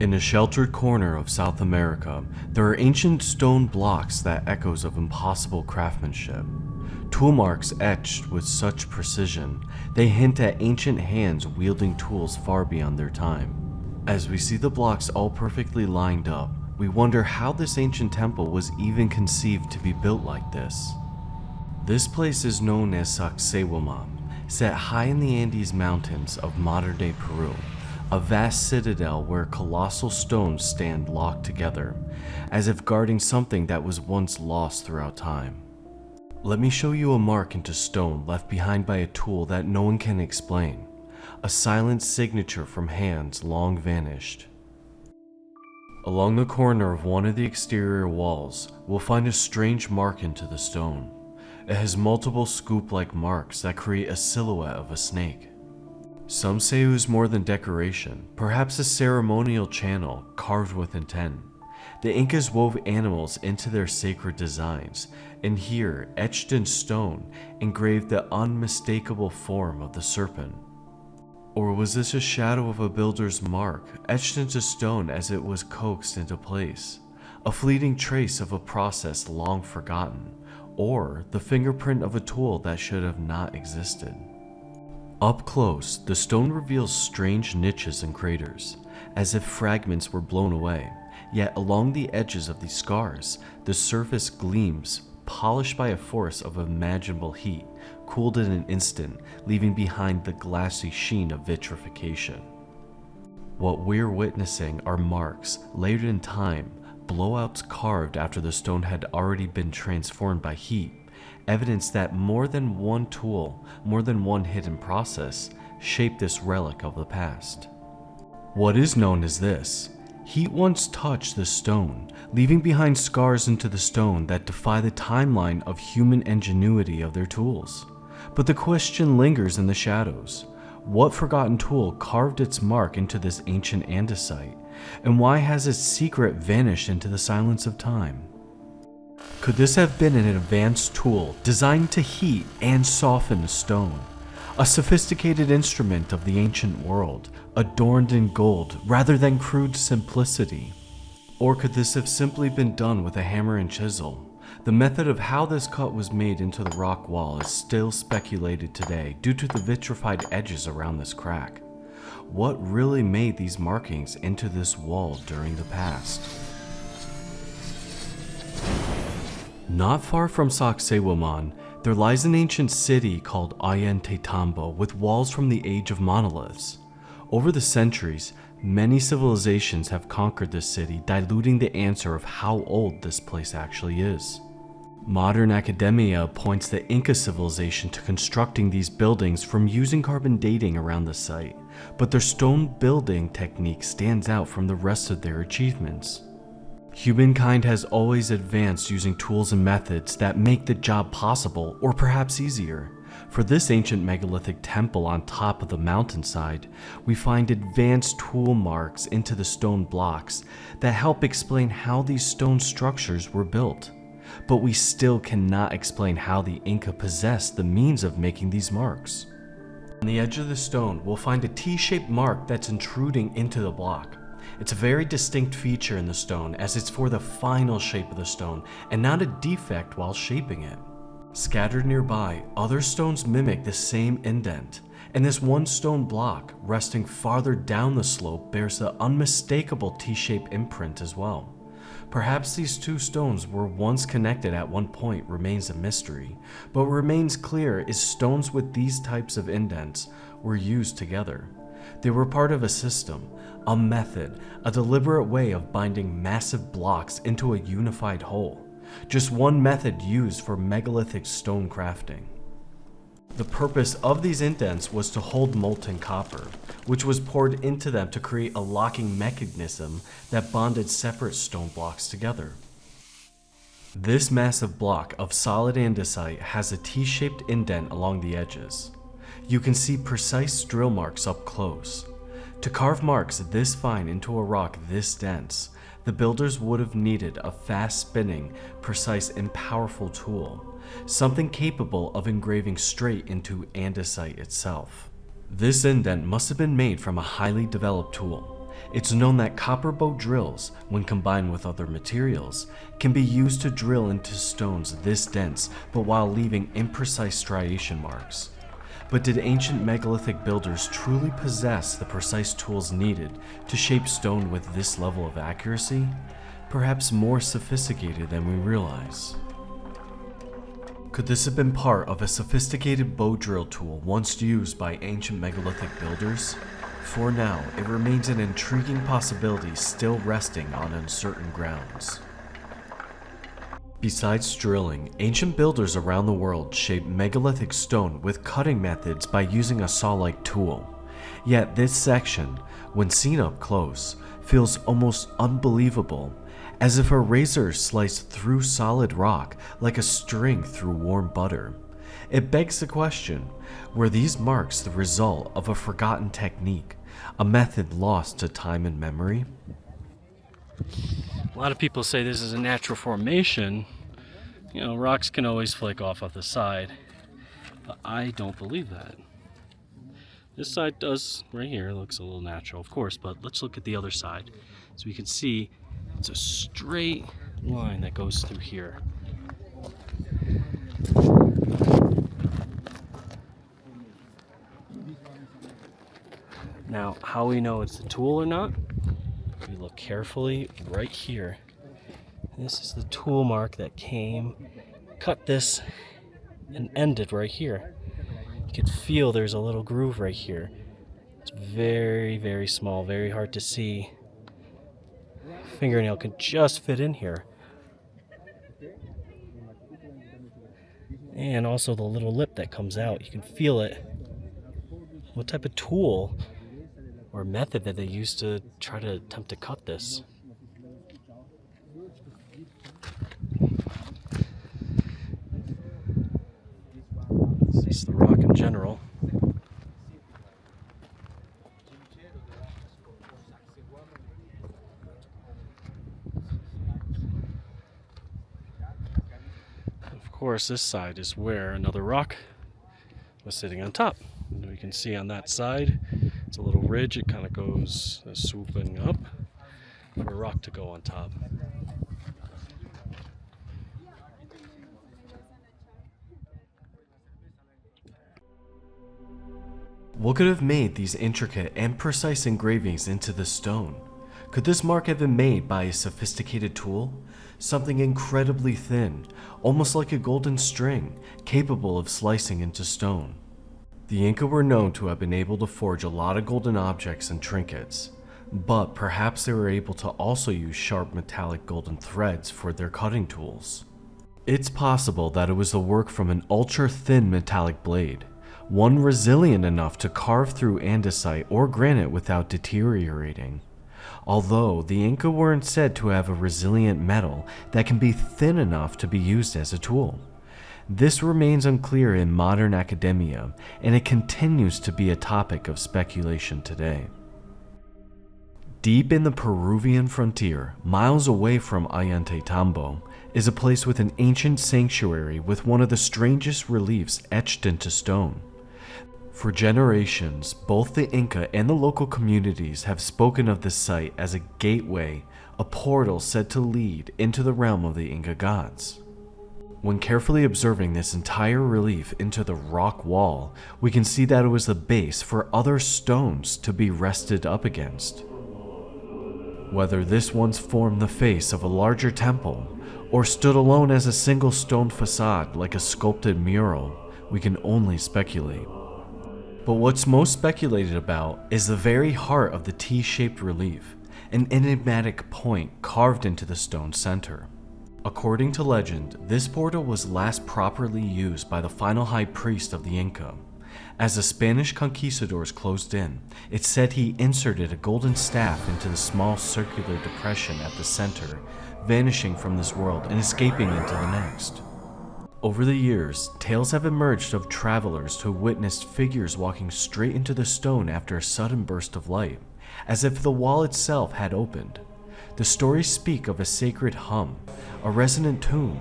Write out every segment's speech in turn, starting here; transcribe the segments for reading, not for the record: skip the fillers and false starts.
In a sheltered corner of South America, there are ancient stone blocks that echoes of impossible craftsmanship. Tool marks etched with such precision, they hint at ancient hands wielding tools far beyond their time. As we see the blocks all perfectly lined up, we wonder how this ancient temple was even conceived to be built like this. This place is known as Sacsayhuaman, set high in the Andes mountains of modern-day Peru, a vast citadel where colossal stones stand locked together, as if guarding something that was once lost throughout time. Let me show you a mark into stone left behind by a tool that no one can explain, a silent signature from hands long vanished. Along the corner of one of the exterior walls, we'll find a strange mark into the stone. It has multiple scoop-like marks that create a silhouette of a snake. Some say it was more than decoration, perhaps a ceremonial channel carved with intent. The Incas wove animals into their sacred designs, and here, etched in stone, engraved the unmistakable form of the serpent. Or was this a shadow of a builder's mark, etched into stone as it was coaxed into place? A fleeting trace of a process long forgotten, or the fingerprint of a tool that should have not existed. Up close, the stone reveals strange niches and craters, as if fragments were blown away, yet along the edges of these scars, the surface gleams, polished by a force of unimaginable heat, cooled in an instant, leaving behind the glassy sheen of vitrification. What we're witnessing are marks, layered in time, blowouts carved after the stone had already been transformed by heat, evidence that more than one tool, more than one hidden process, shaped this relic of the past. What is known is this: heat once touched the stone, leaving behind scars into the stone that defy the timeline of human ingenuity of their tools. But the question lingers in the shadows. What forgotten tool carved its mark into this ancient andesite, and why has its secret vanished into the silence of time? Could this have been an advanced tool designed to heat and soften a stone? A sophisticated instrument of the ancient world, adorned in gold rather than crude simplicity? Or could this have simply been done with a hammer and chisel? The method of how this cut was made into the rock wall is still speculated today due to the vitrified edges around this crack. What really made these markings into this wall during the past? Not far from Sacsayhuaman, there lies an ancient city called Ollantaytambo with walls from the age of monoliths. Over the centuries, many civilizations have conquered this city, diluting the answer of how old this place actually is. Modern academia points the Inca civilization to constructing these buildings from using carbon dating around the site, but their stone building technique stands out from the rest of their achievements. Humankind has always advanced using tools and methods that make the job possible, or perhaps easier. For this ancient megalithic temple on top of the mountainside, we find advanced tool marks into the stone blocks that help explain how these stone structures were built. But we still cannot explain how the Inca possessed the means of making these marks. On the edge of the stone, we'll find a T-shaped mark that's intruding into the block. It's a very distinct feature in the stone, as it's for the final shape of the stone and not a defect while shaping it. Scattered nearby, other stones mimic the same indent, and this one stone block, resting farther down the slope, bears the unmistakable T-shaped imprint as well. Perhaps these two stones were once connected at one point remains a mystery, but what remains clear is stones with these types of indents were used together. They were part of a system, a method, a deliberate way of binding massive blocks into a unified whole. Just one method used for megalithic stone crafting. The purpose of these indents was to hold molten copper, which was poured into them to create a locking mechanism that bonded separate stone blocks together. This massive block of solid andesite has a T-shaped indent along the edges. You can see precise drill marks up close. To carve marks this fine into a rock this dense, the builders would have needed a fast-spinning, precise and powerful tool, something capable of engraving straight into andesite itself. This indent must have been made from a highly developed tool, It's known that copper bow drills, when combined with other materials, can be used to drill into stones this dense but while leaving imprecise striation marks. But did ancient megalithic builders truly possess the precise tools needed to shape stone with this level of accuracy? Perhaps more sophisticated than we realize. Could this have been part of a sophisticated bow drill tool once used by ancient megalithic builders? For now, it remains an intriguing possibility still resting on uncertain grounds. Besides drilling, ancient builders around the world shaped megalithic stone with cutting methods by using a saw-like tool. Yet this section, when seen up close, feels almost unbelievable, as if a razor sliced through solid rock like a string through warm butter. It begs the question, were these marks the result of a forgotten technique, a method lost to time and memory? A lot of people say this is a natural formation. You know, rocks can always flake off the side, but I don't believe that. This side does, right here, looks a little natural, of course, but let's look at the other side. So we can see it's a straight line that goes through here. Now, how we know it's the tool or not, if you look carefully right here. This is the tool mark that came, cut this, and ended right here. You can feel there's a little groove right here. It's very, very small, very hard to see. Fingernail can just fit in here. And also the little lip that comes out, you can feel it. What type of tool or method that they used to try to attempt to cut this? This is the rock in general. Of course, this side is where another rock was sitting on top. And we can see on that side, it's a little ridge. It kind of goes swooping up for a rock to go on top. What could have made these intricate and precise engravings into the stone? Could this mark have been made by a sophisticated tool? Something incredibly thin, almost like a golden string, capable of slicing into stone. The Inca were known to have been able to forge a lot of golden objects and trinkets, but perhaps they were able to also use sharp metallic golden threads for their cutting tools. It's possible that it was the work from an ultra-thin metallic blade, one resilient enough to carve through andesite or granite without deteriorating. Although the Inca weren't said to have a resilient metal that can be thin enough to be used as a tool. This remains unclear in modern academia, and it continues to be a topic of speculation today. Deep in the Peruvian frontier, miles away from Ollantaytambo, is a place with an ancient sanctuary with one of the strangest reliefs etched into stone. For generations, both the Inca and the local communities have spoken of this site as a gateway, a portal said to lead into the realm of the Inca gods. When carefully observing this entire relief into the rock wall, we can see that it was the base for other stones to be rested up against. Whether this once formed the face of a larger temple, or stood alone as a single stone facade like a sculpted mural, we can only speculate. But what's most speculated about is the very heart of the T-shaped relief, an enigmatic point carved into the stone center. According to legend, this portal was last properly used by the final high priest of the Inca. As the Spanish conquistadors closed in, it's said he inserted a golden staff into the small circular depression at the center, vanishing from this world and escaping into the next. Over the years, tales have emerged of travelers who witnessed figures walking straight into the stone after a sudden burst of light, as if the wall itself had opened. The stories speak of a sacred hum, a resonant tune,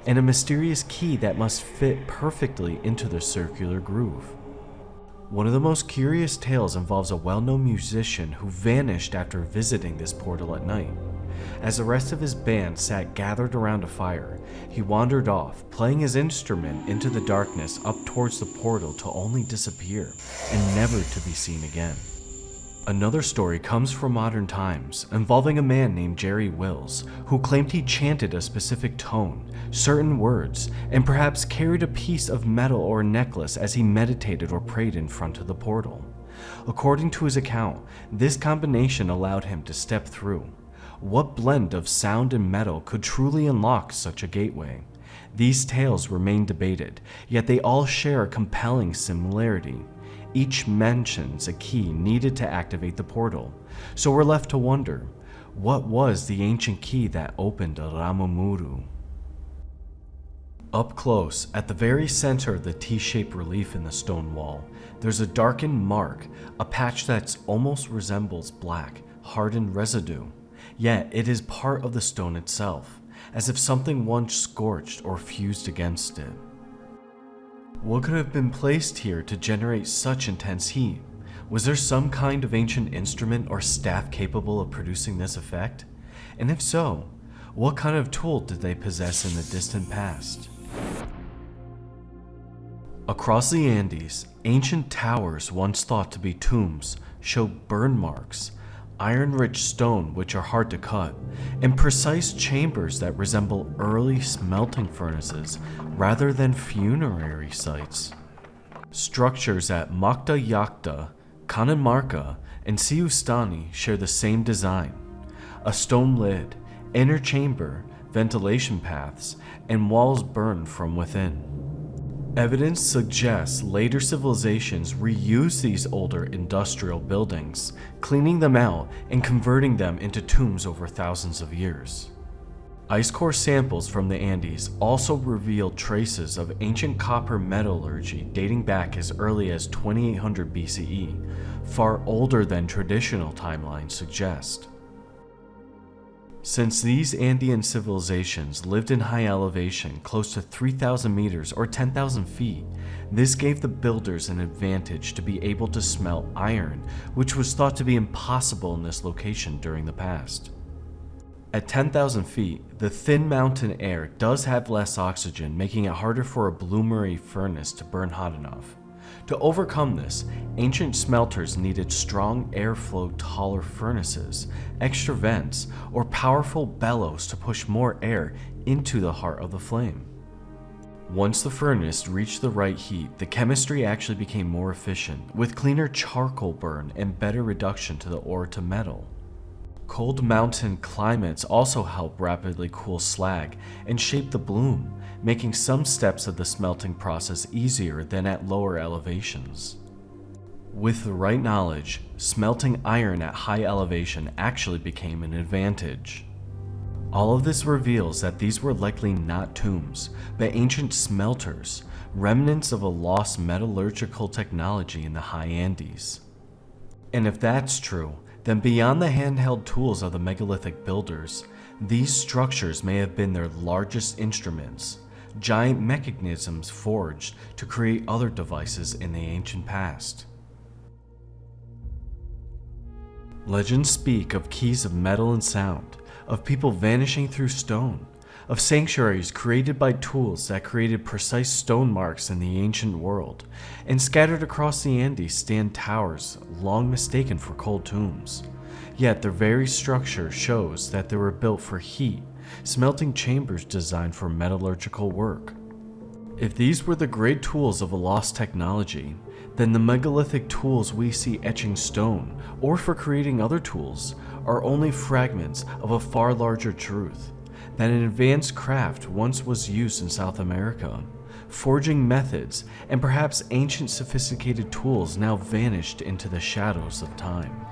and a mysterious key that must fit perfectly into the circular groove. One of the most curious tales involves a well-known musician who vanished after visiting this portal at night. As the rest of his band sat gathered around a fire, he wandered off, playing his instrument into the darkness up towards the portal to only disappear and never to be seen again. Another story comes from modern times, involving a man named Jerry Wills, who claimed he chanted a specific tone, certain words, and perhaps carried a piece of metal or necklace as he meditated or prayed in front of the portal. According to his account, this combination allowed him to step through. What blend of sound and metal could truly unlock such a gateway? These tales remain debated, yet they all share a compelling similarity. Each mentions a key needed to activate the portal, so we're left to wonder, what was the ancient key that opened Aramu Muru? Up close, at the very center of the T-shaped relief in the stone wall, there's a darkened mark, a patch that almost resembles black, hardened residue. Yet it is part of the stone itself, as if something once scorched or fused against it. What could have been placed here to generate such intense heat? Was there some kind of ancient instrument or staff capable of producing this effect? And if so, what kind of tool did they possess in the distant past? Across the Andes, ancient towers once thought to be tombs show burn marks, iron-rich stone which are hard to cut, and precise chambers that resemble early smelting furnaces rather than funerary sites. Structures at Makta Yakta, Canamarca, and Siustani share the same design: a stone lid, inner chamber, ventilation paths, and walls burned from within. Evidence suggests later civilizations reused these older industrial buildings, cleaning them out and converting them into tombs over thousands of years. Ice core samples from the Andes also revealed traces of ancient copper metallurgy dating back as early as 2800 BCE, far older than traditional timelines suggest. Since these Andean civilizations lived in high elevation close to 3,000 meters or 10,000 feet, this gave the builders an advantage to be able to smelt iron, which was thought to be impossible in this location during the past. At 10,000 feet, the thin mountain air does have less oxygen, making it harder for a bloomery furnace to burn hot enough. To overcome this, ancient smelters needed strong airflow taller furnaces, extra vents, or powerful bellows to push more air into the heart of the flame. Once the furnace reached the right heat, the chemistry actually became more efficient, with cleaner charcoal burn and better reduction to the ore to metal. Cold mountain climates also help rapidly cool slag and shape the bloom, making some steps of the smelting process easier than at lower elevations. With the right knowledge, smelting iron at high elevation actually became an advantage. All of this reveals that these were likely not tombs, but ancient smelters, remnants of a lost metallurgical technology in the high Andes. And if that's true, then beyond the handheld tools of the megalithic builders, these structures may have been their largest instruments, giant mechanisms forged to create other devices in the ancient past. Legends speak of keys of metal and sound, of people vanishing through stone, of sanctuaries created by tools that created precise stone marks in the ancient world, and scattered across the Andes stand towers long mistaken for cold tombs. Yet their very structure shows that they were built for heat, smelting chambers designed for metallurgical work. If these were the great tools of a lost technology, then the megalithic tools we see etching stone, or for creating other tools, are only fragments of a far larger truth. That an advanced craft once was used in South America, forging methods, and perhaps ancient sophisticated tools now vanished into the shadows of time.